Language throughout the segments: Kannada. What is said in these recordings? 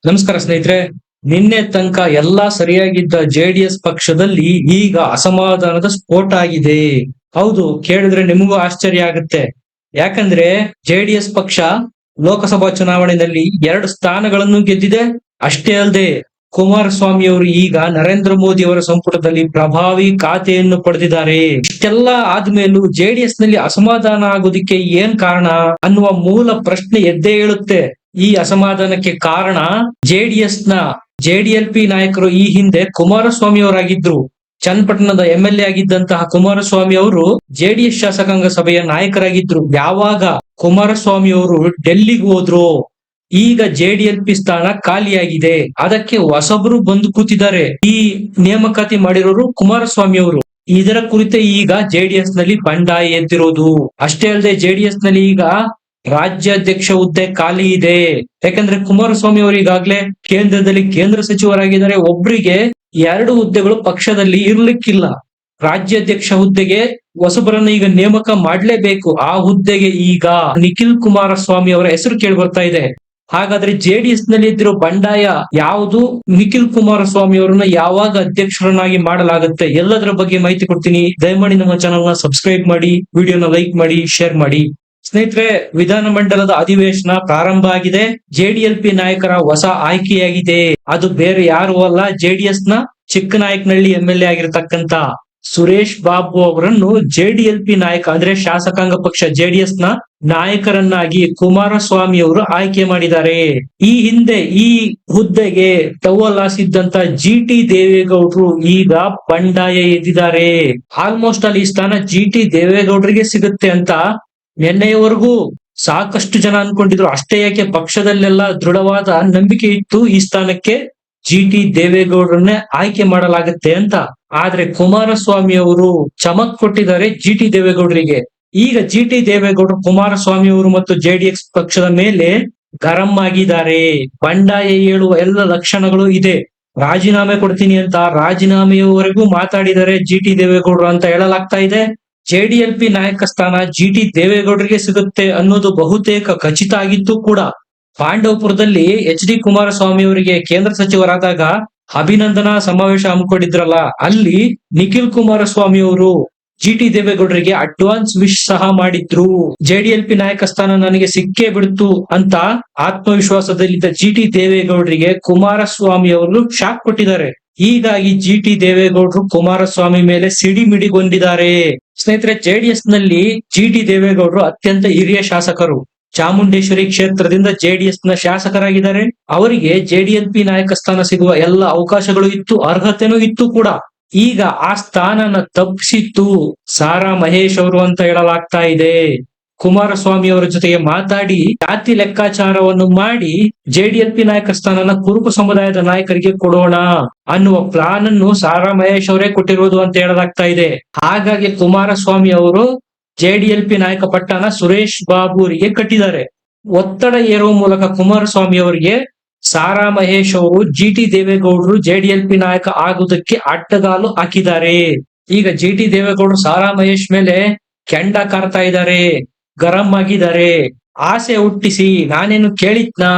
ನಮಸ್ಕಾರ ಸ್ನೇಹಿತರೆ. ನಿನ್ನೆ ತನಕ ಎಲ್ಲಾ ಸರಿಯಾಗಿದ್ದ ಜೆಡಿಎಸ್ ಪಕ್ಷದಲ್ಲಿ ಈಗ ಅಸಮಾಧಾನದ ಸ್ಫೋಟ ಆಗಿದೆ. ಹೌದು, ಕೇಳಿದ್ರೆ ನಿಮಗೂ ಆಶ್ಚರ್ಯ ಆಗುತ್ತೆ. ಯಾಕಂದ್ರೆ ಜೆಡಿಎಸ್ ಪಕ್ಷ ಲೋಕಸಭಾ ಚುನಾವಣೆಯಲ್ಲಿ 2 ಸ್ಥಾನಗಳನ್ನು ಗೆದ್ದಿದೆ. ಅಷ್ಟೇ ಅಲ್ಲದೆ ಕುಮಾರಸ್ವಾಮಿ ಅವರು ಈಗ ನರೇಂದ್ರ ಮೋದಿ ಅವರ ಸಂಪುಟದಲ್ಲಿ ಪ್ರಭಾವಿ ಖಾತೆಯನ್ನು ಪಡೆದಿದ್ದಾರೆ. ಇಷ್ಟೆಲ್ಲಾ ಆದ್ಮೇಲೂ ಜೆಡಿಎಸ್ ನಲ್ಲಿ ಅಸಮಾಧಾನ ಆಗೋದಿಕ್ಕೆ ಏನ್ ಕಾರಣ ಅನ್ನುವ ಮೂಲ ಪ್ರಶ್ನೆ ಎದ್ದೇ ಹೇಳುತ್ತೆ. ಈ ಅಸಮಾಧಾನಕ್ಕೆ ಕಾರಣ ಜೆಡಿಎಸ್ ನ ಜೆಡಿಎಲ್ಪಿ ನಾಯಕರು ಈ ಹಿಂದೆ ಕುಮಾರಸ್ವಾಮಿ ಅವರಾಗಿದ್ರು. ಚನ್ನಪಟ್ಟಣದ ಎಂಎಲ್ಎ ಆಗಿದ್ದಂತಹ ಕುಮಾರಸ್ವಾಮಿ ಅವರು ಜೆಡಿಎಸ್ ಶಾಸಕಾಂಗ ಸಭೆಯ ನಾಯಕರಾಗಿದ್ರು. ಯಾವಾಗ ಕುಮಾರಸ್ವಾಮಿ ಅವರು ಡೆಲ್ಲಿಗೆ ಹೋದ್ರು, ಈಗ ಜೆಡಿಎಲ್ಪಿ ಸ್ಥಾನ ಖಾಲಿಯಾಗಿದೆ. ಅದಕ್ಕೆ ಹೊಸಬರು ಬಂದು ಕೂತಿದ್ದಾರೆ. ಈ ನೇಮಕಾತಿ ಮಾಡಿರೋರು ಕುಮಾರಸ್ವಾಮಿ ಅವರು. ಇದರ ಕುರಿತೆ ಈಗ ಜೆಡಿಎಸ್ ನಲ್ಲಿ ಬಂಡಾಯ ಎದ್ದಿರೋದು. ಅಷ್ಟೇ ಅಲ್ಲದೆ ಜೆಡಿಎಸ್ ನಲ್ಲಿ ಈಗ ರಾಜ್ಯಾಧ್ಯಕ್ಷ ಹುದ್ದೆ ಖಾಲಿ ಇದೆ. ಯಾಕಂದ್ರೆ ಕುಮಾರಸ್ವಾಮಿ ಅವರು ಈಗಾಗಲೇ ಕೇಂದ್ರದಲ್ಲಿ ಕೇಂದ್ರ ಸಚಿವರಾಗಿದ್ದಾರೆ. ಒಬ್ರಿಗೆ 2 ಹುದ್ದೆಗಳು ಪಕ್ಷದಲ್ಲಿ ಇರ್ಲಿಕ್ಕಿಲ್ಲ. ರಾಜ್ಯಾಧ್ಯಕ್ಷ ಹುದ್ದೆಗೆ ಹೊಸಬರನ್ನ ಈಗ ನೇಮಕ ಮಾಡ್ಲೇಬೇಕು. ಆ ಹುದ್ದೆಗೆ ಈಗ ನಿಖಿಲ್ ಕುಮಾರಸ್ವಾಮಿ ಅವರ ಹೆಸರು ಕೇಳಿ ಬರ್ತಾ ಇದೆ. ಹಾಗಾದ್ರೆ ಜೆಡಿಎಸ್ ನಲ್ಲಿ ಇದ್ದಿರೋ ಬಂಡಾಯ ಯಾವುದು? ನಿಖಿಲ್ ಕುಮಾರಸ್ವಾಮಿ ಅವರನ್ನ ಯಾವಾಗ ಅಧ್ಯಕ್ಷರನ್ನಾಗಿ ಮಾಡಲಾಗುತ್ತೆ? ಎಲ್ಲದರ ಬಗ್ಗೆ ಮಾಹಿತಿ ಕೊಡ್ತೀನಿ. ದಯಮಾಡಿ ನಮ್ಮ ಚಾನಲ್ ನ ಸಬ್ಸ್ಕ್ರೈಬ್ ಮಾಡಿ, ವಿಡಿಯೋನ ಲೈಕ್ ಮಾಡಿ, ಶೇರ್ ಮಾಡಿ. ಸ್ನೇಹಿತರೆ, ವಿಧಾನಮಂಡಲದ ಅಧಿವೇಶನ ಪ್ರಾರಂಭ ಆಗಿದೆ. ಜೆಡಿಎಲ್ಪಿ ನಾಯಕರ ಹೊಸ ಆಯ್ಕೆಯಾಗಿದೆ. ಅದು ಬೇರೆ ಯಾರು ಅಲ್ಲ, ಜೆಡಿಎಸ್ ನ ಚಿಕ್ಕನಾಯಕನಹಳ್ಳಿ ಎಂಎಲ್ಎ ಆಗಿರತಕ್ಕಂತ ಸುರೇಶ್ ಬಾಬು ಅವರನ್ನು ಜೆಡಿಎಲ್ಪಿ ನಾಯಕ ಅಂದ್ರೆ ಶಾಸಕಾಂಗ ಪಕ್ಷ ಜೆಡಿಎಸ್ ನ ನಾಯಕರನ್ನಾಗಿ ಕುಮಾರಸ್ವಾಮಿ ಅವರು ಆಯ್ಕೆ ಮಾಡಿದ್ದಾರೆ. ಈ ಹಿಂದೆ ಈ ಹುದ್ದೆಗೆ ಟವಲ್ ಹಾಸಿದ್ದಂತ ಜಿಟಿ ದೇವೇಗೌಡರು ಈಗ ಬಂಡಾಯ ಎದ್ದಿದ್ದಾರೆ. ಆಲ್ಮೋಸ್ಟ್ ಅಲ್ಲಿ ಈ ಸ್ಥಾನ ಜಿಟಿ ದೇವೇಗೌಡರಿಗೆ ಸಿಗುತ್ತೆ ಅಂತ ನಿನ್ನೆಯವರೆಗೂ ಸಾಕಷ್ಟು ಜನ ಅನ್ಕೊಂಡಿದ್ರು. ಅಷ್ಟೇ ಯಾಕೆ, ಪಕ್ಷದಲ್ಲೆಲ್ಲ ದೃಢವಾದ ನಂಬಿಕೆ ಇತ್ತು ಈ ಸ್ಥಾನಕ್ಕೆ ಜಿಟಿ ದೇವೇಗೌಡರನ್ನೇ ಆಯ್ಕೆ ಮಾಡಲಾಗುತ್ತೆ ಅಂತ. ಆದ್ರೆ ಕುಮಾರಸ್ವಾಮಿ ಅವರು ಚಮಕ್ ಕೊಟ್ಟಿದ್ದಾರೆ ಜಿಟಿ ದೇವೇಗೌಡರಿಗೆ. ಈಗ ಜಿಟಿ ದೇವೇಗೌಡರು ಕುಮಾರಸ್ವಾಮಿ ಅವರು ಮತ್ತು ಜೆಡಿಎಸ್ ಪಕ್ಷದ ಮೇಲೆ ಗರಂ ಆಗಿದ್ದಾರೆ. ಬಂಡಾಯ ಏಳುವ ಎಲ್ಲ ಲಕ್ಷಣಗಳು ಇದೆ. ರಾಜೀನಾಮೆ ಕೊಡ್ತೀನಿ ಅಂತ ರಾಜೀನಾಮೆಯವರೆಗೂ ಮಾತಾಡಿದ್ದಾರೆ ಜಿಟಿ ದೇವೇಗೌಡರು ಅಂತ ಹೇಳಲಾಗ್ತಾ ಇದೆ. ಜೆಡಿಎಲ್ಪಿ ನಾಯಕ ಸ್ಥಾನ ಜಿಟಿ ದೇವೇಗೌಡರಿಗೆ ಸಿಗುತ್ತೆ ಅನ್ನೋದು ಬಹುತೇಕ ಖಚಿತ ಆಗಿತ್ತು ಕೂಡ. ಪಾಂಡವಪುರದಲ್ಲಿ ಎಚ್.ಡಿ. ಕುಮಾರಸ್ವಾಮಿ ಅವರಿಗೆ ಕೇಂದ್ರ ಸಚಿವರಾದಾಗ ಅಭಿನಂದನಾ ಸಮಾವೇಶ ಹಮ್ಮಿಕೊಂಡಿದ್ರಲ್ಲ, ಅಲ್ಲಿ ನಿಖಿಲ್ ಕುಮಾರಸ್ವಾಮಿ ಅವರು ಜಿಟಿ ದೇವೇಗೌಡರಿಗೆ ಅಡ್ವಾನ್ಸ್ ವಿಶ್ ಸಹ ಮಾಡಿದ್ರು. ಜೆಡಿಎಲ್ಪಿ ನಾಯಕ ಸ್ಥಾನ ನನಗೆ ಸಿಕ್ಕೇ ಬಿಡ್ತು ಅಂತ ಆತ್ಮವಿಶ್ವಾಸದಲ್ಲಿದ್ದ ಜಿಟಿ ದೇವೇಗೌಡರಿಗೆ ಕುಮಾರಸ್ವಾಮಿ ಅವರು ಶಾಕ್ ಕೊಟ್ಟಿದ್ದಾರೆ. ಹೀಗಾಗಿ ಜಿಟಿ ದೇವೇಗೌಡರು ಕುಮಾರಸ್ವಾಮಿ ಮೇಲೆ ಸಿಡಿಮಿಡಿಗೊಂಡಿದ್ದಾರೆ. ಸ್ನೇಹಿತರೆ, ಜೆಡಿಎಸ್ ನಲ್ಲಿ ಜಿಟಿ ದೇವೇಗೌಡರು ಅತ್ಯಂತ ಹಿರಿಯ ಶಾಸಕರು. ಚಾಮುಂಡೇಶ್ವರಿ ಕ್ಷೇತ್ರದಿಂದ ಜೆಡಿಎಸ್ ನ ಶಾಸಕರಾಗಿದ್ದಾರೆ. ಅವರಿಗೆ ಜೆಡಿಎಲ್ಪಿ ನಾಯಕ ಸ್ಥಾನ ಸಿಗುವ ಎಲ್ಲ ಅವಕಾಶಗಳು ಇತ್ತು, ಅರ್ಹತೆನೂ ಇತ್ತು ಕೂಡ. ಈಗ ಆ ಸ್ಥಾನನ ತಪ್ಪಿಸಿತ್ತು ಸಾರಾ ಮಹೇಶ್ ಅವರು ಅಂತ ಹೇಳಲಾಗ್ತಾ ಇದೆ. ಕುಮಾರಸ್ವಾಮಿ ಅವರ ಜೊತೆಗೆ ಮಾತಾಡಿ ಜಾತಿ ಲೆಕ್ಕಾಚಾರವನ್ನು ಮಾಡಿ ಜೆಡಿಎಲ್ಪಿ ನಾಯಕ ಸ್ಥಾನನ ಕುರುಬ ಸಮುದಾಯದ ನಾಯಕರಿಗೆ ಕೊಡೋಣ ಅನ್ನುವ ಪ್ಲಾನ್ ಅನ್ನು ಸಾರಾ ಮಹೇಶ್ ಅವರೇ ಕೊಟ್ಟಿರುವುದು ಅಂತ ಹೇಳಲಾಗ್ತಾ ಇದೆ. ಹಾಗಾಗಿ ಕುಮಾರಸ್ವಾಮಿ ಅವರು ಜೆಡಿಎಲ್ಪಿ ನಾಯಕ ಪಟ್ಟನ ಸುರೇಶ್ ಬಾಬು ಅವರಿಗೆ ಕಟ್ಟಿದ್ದಾರೆ. ಒತ್ತಡ ಏರುವ ಮೂಲಕ ಕುಮಾರಸ್ವಾಮಿ ಅವರಿಗೆ ಸಾರಾ ಮಹೇಶ್ ಅವರು ಜಿಟಿ ದೇವೇಗೌಡರು ಜೆಡಿಎಲ್ಪಿ ನಾಯಕ ಆಗುವುದಕ್ಕೆ ಅಡ್ಡಗಾಲು ಹಾಕಿದ್ದಾರೆ. ಈಗ ಜಿಟಿ ದೇವೇಗೌಡರು ಸಾರಾ ಮಹೇಶ್ ಮೇಲೆ ಕೆಂಡ ಕಾರ್ತಾ ಇದ್ದಾರೆ, ಗರಂ ಆಗಿದ್ದಾರೆ. ಆಸೆ ಹುಟ್ಟಿಸಿ ನಾನೇನು ಕೇಳಿದ್ನಾ,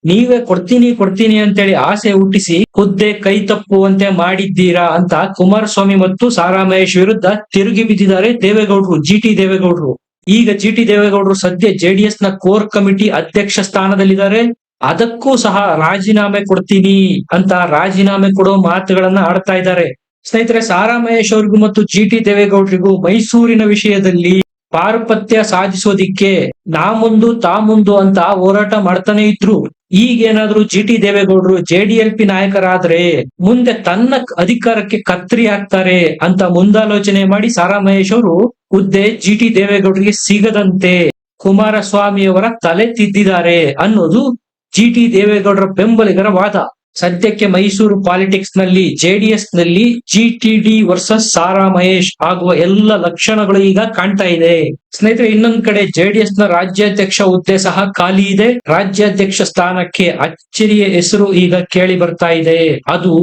ನೀವೇ ಕೊಡ್ತೀನಿ ಅಂತೇಳಿ ಆಸೆ ಹುಟ್ಟಿಸಿ ಹುದ್ದೆ ಕೈ ತಪ್ಪುವಂತೆ ಮಾಡಿದ್ದೀರಾ ಅಂತ ಕುಮಾರಸ್ವಾಮಿ ಮತ್ತು ಸಾರಾ ಮಹೇಶ್ ವಿರುದ್ಧ ತಿರುಗಿ ಬಿದ್ದಿದ್ದಾರೆ ದೇವೇಗೌಡರು, ಜಿಟಿ ದೇವೇಗೌಡರು. ಈಗ ಜಿಟಿ ದೇವೇಗೌಡರು ಸದ್ಯ ಜೆಡಿಎಸ್ ನ ಕೋರ್ ಕಮಿಟಿ ಅಧ್ಯಕ್ಷ ಸ್ಥಾನದಲ್ಲಿದ್ದಾರೆ. ಅದಕ್ಕೂ ಸಹ ರಾಜೀನಾಮೆ ಕೊಡ್ತೀನಿ ಅಂತ ರಾಜೀನಾಮೆ ಕೊಡೋ ಮಾತುಗಳನ್ನ ಆಡ್ತಾ ಇದ್ದಾರೆ. ಸ್ನೇಹಿತರೆ, ಸಾರಾ ಮಹೇಶ್ ಅವ್ರಿಗೂ ಮತ್ತು ಜಿಟಿ ದೇವೇಗೌಡರಿಗೂ ಮೈಸೂರಿನ ವಿಷಯದಲ್ಲಿ ಪಾರುಪತ್ಯ ಸಾಧಿಸೋದಿಕ್ಕೆ ನಾ ಮುಂದು ತಾ ಮುಂದು ಅಂತ ಹೋರಾಟ ಮಾಡ್ತಾನೆ ಇದ್ರು. ಈಗೇನಾದ್ರೂ ಜಿಟಿ ದೇವೇಗೌಡರು ಜೆಡಿಎಲ್ಪಿ ನಾಯಕರಾದ್ರೆ ಮುಂದೆ ತನ್ನ ಅಧಿಕಾರಕ್ಕೆ ಕತ್ತರಿ ಹಾಕ್ತಾರೆ ಅಂತ ಮುಂದಾಲೋಚನೆ ಮಾಡಿ ಸಾರಾ ಮಹೇಶ್ ಅವರು ಹುದ್ದೆ ಜಿಟಿ ದೇವೇಗೌಡರಿಗೆ ಸಿಗದಂತೆ ಕುಮಾರಸ್ವಾಮಿ ಅವರ ತಲೆ ತಿದ್ದಿದ್ದಾರೆ ಅನ್ನೋದು ಜಿಟಿ ದೇವೇಗೌಡರ ಬೆಂಬಲಿಗರ ವಾದ. ಸದ್ಯಕ್ಕೆ ಮೈಸೂರು ಪಾಲಿಟಿಕ್ಸ್ ನಲ್ಲಿ ಜೆಡಿಎಸ್ ನಲ್ಲಿ ಜಿಟಿಡಿ ವರ್ಸಸ್ ಸಾರಾ ಮಹೇಶ್ ಆಗುವ ಎಲ್ಲ ಲಕ್ಷಣಗಳು ಈಗ ಕಾಣ್ತಾ ಇದೆ. ಸ್ನೇಹಿತರೆ, ಇನ್ನೊಂದ್ ಕಡೆ ಜೆಡಿಎಸ್ ನ ರಾಜ್ಯಾಧ್ಯಕ್ಷ ಹುದ್ದೆ ಸಹ ಖಾಲಿ ಇದೆ. ರಾಜ್ಯಾಧ್ಯಕ್ಷ ಸ್ಥಾನಕ್ಕೆ ಅಚ್ಚರಿಯ ಹೆಸರು ಈಗ ಕೇಳಿ ಬರ್ತಾ ಇದೆ. ಅದು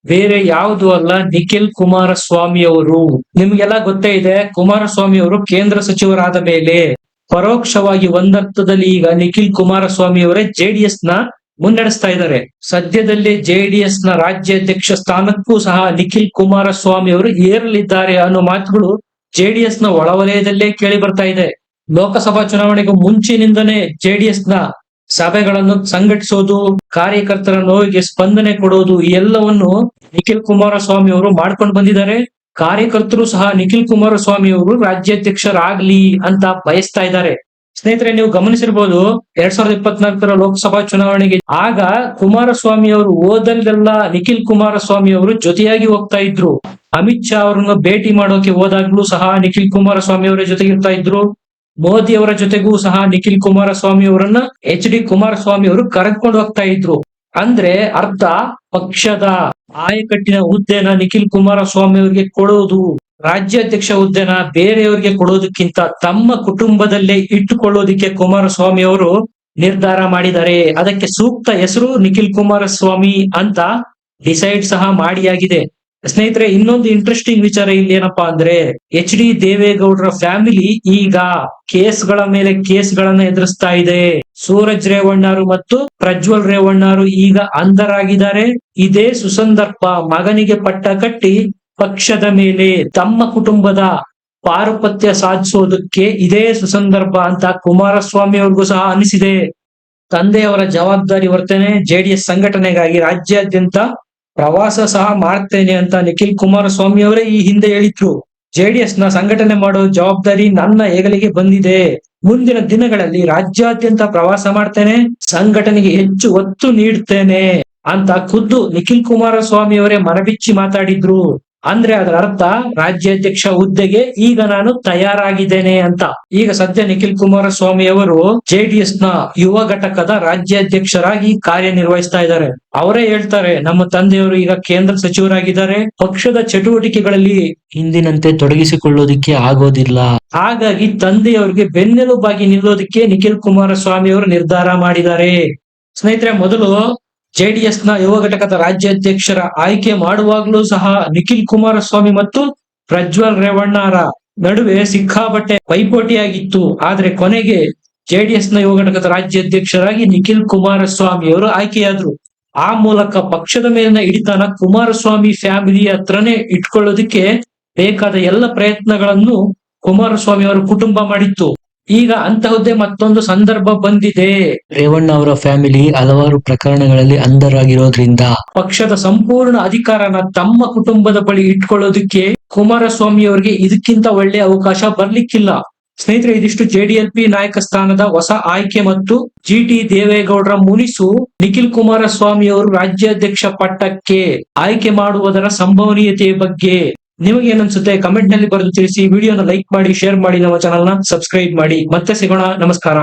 ಬೇರೆ ಯಾವುದು ಅಲ್ಲ, ನಿಖಿಲ್ ಕುಮಾರಸ್ವಾಮಿ ಅವರು. ನಿಮ್ಗೆಲ್ಲ ಗೊತ್ತೇ ಇದೆ, ಕುಮಾರಸ್ವಾಮಿ ಅವರು ಕೇಂದ್ರ ಸಚಿವರಾದ ಮೇಲೆ ಪರೋಕ್ಷವಾಗಿ ಒಂದರ್ಥದಲ್ಲಿ ಈಗ ನಿಖಿಲ್ ಕುಮಾರಸ್ವಾಮಿ ಅವರೇ ಜೆಡಿಎಸ್ ನ ಮುನ್ನಡೆಸ್ತಾ ಇದ್ದಾರೆ. ಸದ್ಯದಲ್ಲೇ ಜೆಡಿಎಸ್ ನ ರಾಜ್ಯಾಧ್ಯಕ್ಷ ಸ್ಥಾನಕ್ಕೂ ಸಹ ನಿಖಿಲ್ ಕುಮಾರಸ್ವಾಮಿ ಅವರು ಏರಲಿದ್ದಾರೆ ಅನ್ನೋ ಮಾತುಗಳು ಜೆಡಿಎಸ್ ನ ಒಳವಲಯದಲ್ಲೇ ಕೇಳಿ ಬರ್ತಾ ಇದೆ. ಲೋಕಸಭಾ ಚುನಾವಣೆಗೂ ಮುಂಚಿನಿಂದನೇ ಜೆಡಿಎಸ್ ನ ಸಭೆಗಳನ್ನು ಸಂಘಟಿಸೋದು, ಕಾರ್ಯಕರ್ತರ ನೋವಿಗೆ ಸ್ಪಂದನೆ ಕೊಡೋದು, ಈ ಎಲ್ಲವನ್ನು ನಿಖಿಲ್ ಕುಮಾರಸ್ವಾಮಿ ಅವರು ಮಾಡ್ಕೊಂಡು ಬಂದಿದ್ದಾರೆ. ಕಾರ್ಯಕರ್ತರು ಸಹ ನಿಖಿಲ್ ಕುಮಾರಸ್ವಾಮಿ ಅವರು ರಾಜ್ಯಾಧ್ಯಕ್ಷರಾಗ್ಲಿ ಅಂತ ಬಯಸ್ತಾ ಇದ್ದಾರೆ. ಸ್ನೇಹಿತರೆ, ನೀವು ಗಮನಿಸಿರ್ಬೋದು 2024 ಲೋಕಸಭಾ ಚುನಾವಣೆಗೆ ಆಗ ಕುಮಾರಸ್ವಾಮಿ ಅವರು ಹೋದಲ್ಲೆಲ್ಲ ನಿಖಿಲ್ ಕುಮಾರಸ್ವಾಮಿ ಅವರು ಜೊತೆಯಾಗಿ ಹೋಗ್ತಾ ಇದ್ರು. ಅಮಿತ್ ಶಾ ಅವರನ್ನು ಭೇಟಿ ಮಾಡೋಕೆ ಹೋದಾಗ್ಲೂ ಸಹ ನಿಖಿಲ್ ಕುಮಾರಸ್ವಾಮಿ ಅವರ ಜೊತೆಗಿರ್ತಾ ಇದ್ರು. ಮೋದಿ ಅವರ ಜೊತೆಗೂ ಸಹ ನಿಖಿಲ್ ಕುಮಾರಸ್ವಾಮಿ ಅವರನ್ನ HD ಕುಮಾರಸ್ವಾಮಿ ಅವರು ಕರೆದುಕೊಂಡು ಹೋಗ್ತಾ ಇದ್ರು. ಅಂದ್ರೆ ಅರ್ಥ, ಪಕ್ಷದ ಆಯಕಟ್ಟಿನ ಹುದ್ದೆನ ನಿಖಿಲ್ ಕುಮಾರಸ್ವಾಮಿ ಅವರಿಗೆ ಕೊಡೋದು, ರಾಜ್ಯಾಧ್ಯಕ್ಷ ಹುದ್ದೆನ ಬೇರೆಯವರಿಗೆ ಕೊಡೋದಕ್ಕಿಂತ ತಮ್ಮ ಕುಟುಂಬದಲ್ಲೇ ಇಟ್ಟುಕೊಳ್ಳೋದಿಕ್ಕೆ ಕುಮಾರಸ್ವಾಮಿ ಅವರು ನಿರ್ಧಾರ ಮಾಡಿದ್ದಾರೆ. ಅದಕ್ಕೆ ಸೂಕ್ತ ಹೆಸರು ನಿಖಿಲ್ ಕುಮಾರಸ್ವಾಮಿ ಅಂತ ಡಿಸೈಡ್ ಸಹ ಮಾಡಿಯಾಗಿದೆ. ಸ್ನೇಹಿತರೆ, ಇನ್ನೊಂದು ಇಂಟ್ರೆಸ್ಟಿಂಗ್ ವಿಚಾರ ಇಲ್ಲಿ ಏನಪ್ಪಾ ಅಂದ್ರೆ, HD ದೇವೇಗೌಡರ ಫ್ಯಾಮಿಲಿ ಈಗ ಕೇಸ್ಗಳ ಮೇಲೆ ಕೇಸ್ಗಳನ್ನ ಎದುರಿಸ್ತಾ ಇದೆ. ಸೂರಜ್ ರೇವಣ್ಣರು ಮತ್ತು ಪ್ರಜ್ವಲ್ ರೇವಣ್ಣರು ಈಗ ಅಂಧರಾಗಿದ್ದಾರೆ. ಇದೇ ಸುಸಂದರ್ಭ ಮಗನಿಗೆ ಪಟ್ಟ ಕಟ್ಟಿ ಪಕ್ಷದ ಮೇಲೆ ತಮ್ಮ ಕುಟುಂಬದ ಪಾರುಪತ್ಯ ಸಾಧಿಸೋದಕ್ಕೆ ಇದೇ ಸುಸಂದರ್ಭ ಅಂತ ಕುಮಾರಸ್ವಾಮಿ ಅವ್ರಿಗೂ ಸಹ ಅನಿಸಿದೆ. ತಂದೆಯವರ ಜವಾಬ್ದಾರಿ ವರ್ತನೆ ಜೆಡಿಎಸ್ ಸಂಘಟನೆಗಾಗಿ ರಾಜ್ಯಾದ್ಯಂತ ಪ್ರವಾಸ ಸಹ ಮಾಡ್ತೇನೆ ಅಂತ ನಿಖಿಲ್ ಕುಮಾರಸ್ವಾಮಿ ಅವರೇ ಈ ಹಿಂದೆ ಹೇಳಿದ್ರು. ಜೆಡಿಎಸ್ ನ ಸಂಘಟನೆ ಮಾಡೋ ಜವಾಬ್ದಾರಿ ನನ್ನ ಹೆಗಲಿಗೆ ಬಂದಿದೆ. ಮುಂದಿನ ದಿನಗಳಲ್ಲಿ ರಾಜ್ಯಾದ್ಯಂತ ಪ್ರವಾಸ ಮಾಡ್ತೇನೆ, ಸಂಘಟನೆಗೆ ಹೆಚ್ಚು ಒತ್ತು ನೀಡ್ತೇನೆ ಅಂತ ಖುದ್ದು ನಿಖಿಲ್ ಕುಮಾರಸ್ವಾಮಿ ಅವರೇ ಮನಬಿಚ್ಚಿ ಮಾತಾಡಿದ್ರು. ಅಂದ್ರೆ ಅದರ ಅರ್ಥ ರಾಜ್ಯಾಧ್ಯಕ್ಷ ಹುದ್ದೆಗೆ ಈಗ ನಾನು ತಯಾರಾಗಿದ್ದೇನೆ ಅಂತ. ಈಗ ಸದ್ಯ ನಿಖಿಲ್ ಕುಮಾರಸ್ವಾಮಿ ಅವರು ಜೆಡಿಎಸ್ ನ ಯುವ ಘಟಕದ ರಾಜ್ಯಾಧ್ಯಕ್ಷರಾಗಿ ಕಾರ್ಯನಿರ್ವಹಿಸ್ತಾ ಇದ್ದಾರೆ. ಅವರೇ ಹೇಳ್ತಾರೆ, ನಮ್ಮ ತಂದೆಯವರು ಈಗ ಕೇಂದ್ರ ಸಚಿವರಾಗಿದ್ದಾರೆ, ಪಕ್ಷದ ಚಟುವಟಿಕೆಗಳಲ್ಲಿ ಹಿಂದಿನಂತೆ ತೊಡಗಿಸಿಕೊಳ್ಳೋದಿಕ್ಕೆ ಆಗೋದಿಲ್ಲ. ಹಾಗಾಗಿ ತಂದೆಯವರಿಗೆ ಬೆನ್ನೆಲುಬಾಗಿ ನಿಲ್ಲೋದಿಕ್ಕೆ ನಿಖಿಲ್ ಕುಮಾರಸ್ವಾಮಿ ಅವರು ನಿರ್ಧಾರ ಮಾಡಿದ್ದಾರೆ. ಸ್ನೇಹಿತರೆ, ಮೊದಲು ಜೆಡಿಎಸ್ ನ ಯುವ ಘಟಕದ ರಾಜ್ಯಾಧ್ಯಕ್ಷರ ಆಯ್ಕೆ ಮಾಡುವಾಗಲೂ ಸಹ ನಿಖಿಲ್ ಕುಮಾರಸ್ವಾಮಿ ಮತ್ತು ಪ್ರಜ್ವಲ್ ರೇವಣ್ಣರ ನಡುವೆ ಸಿಕ್ಕಾಪಟ್ಟೆ ಪೈಪೋಟಿಯಾಗಿತ್ತು. ಆದ್ರೆ ಕೊನೆಗೆ ಜೆಡಿಎಸ್ ನ ಯುವ ಘಟಕದ ರಾಜ್ಯಾಧ್ಯಕ್ಷರಾಗಿ ನಿಖಿಲ್ ಕುಮಾರಸ್ವಾಮಿ ಅವರು ಆಯ್ಕೆಯಾದ್ರು. ಆ ಮೂಲಕ ಪಕ್ಷದ ಮೇಲಿನ ಹಿಡಿತನ ಕುಮಾರಸ್ವಾಮಿ ಫ್ಯಾಮಿಲಿ ಹತ್ರನೇ ಇಟ್ಕೊಳ್ಳೋದಕ್ಕೆ ಬೇಕಾದ ಎಲ್ಲ ಪ್ರಯತ್ನಗಳನ್ನು ಕುಮಾರಸ್ವಾಮಿ ಅವರ ಕುಟುಂಬ ಮಾಡಿತ್ತು. ಈಗ ಅಂತಹದ್ದೇ ಮತ್ತೊಂದು ಸಂದರ್ಭ ಬಂದಿದೆ. ರೇವಣ್ಣ ಅವರ ಫ್ಯಾಮಿಲಿ ಹಲವಾರು ಪ್ರಕರಣಗಳಲ್ಲಿ ಅಂಧರಾಗಿರೋದ್ರಿಂದ ಪಕ್ಷದ ಸಂಪೂರ್ಣ ಅಧಿಕಾರನ ತಮ್ಮ ಕುಟುಂಬದ ಬಳಿ ಇಟ್ಕೊಳ್ಳೋದಕ್ಕೆ ಕುಮಾರಸ್ವಾಮಿ ಅವರಿಗೆ ಇದಕ್ಕಿಂತ ಒಳ್ಳೆ ಅವಕಾಶ ಬರ್ಲಿಕ್ಕಿಲ್ಲ. ಸ್ನೇಹಿತರೆ, ಇದಿಷ್ಟು JDLP ನಾಯಕ ಸ್ಥಾನದ ಹೊಸ ಆಯ್ಕೆ ಮತ್ತು GT ದೇವೇಗೌಡರ ಮುನಿಸು ನಿಖಿಲ್ ಕುಮಾರಸ್ವಾಮಿ ಅವರು ರಾಜ್ಯಾಧ್ಯಕ್ಷ ಪಟ್ಟಕ್ಕೆ ಆಯ್ಕೆ ಮಾಡುವುದರ ಸಂಭವನೀಯತೆಯ ಬಗ್ಗೆ ನಿಮಗೆ ಏನನ್ಸುತ್ತೆ ಕಮೆಂಟ್ ನಲ್ಲಿ ಬರೆದು ತಿಳಿಸಿ. ವಿಡಿಯೋನ ಲೈಕ್ ಮಾಡಿ, ಶೇರ್ ಮಾಡಿ, ನಮ್ಮ ಚಾನಲ್ ನ ಸಬ್ಸ್ಕ್ರೈಬ್ ಮಾಡಿ. ಮತ್ತೆ ಸಿಗೋಣ. ನಮಸ್ಕಾರ.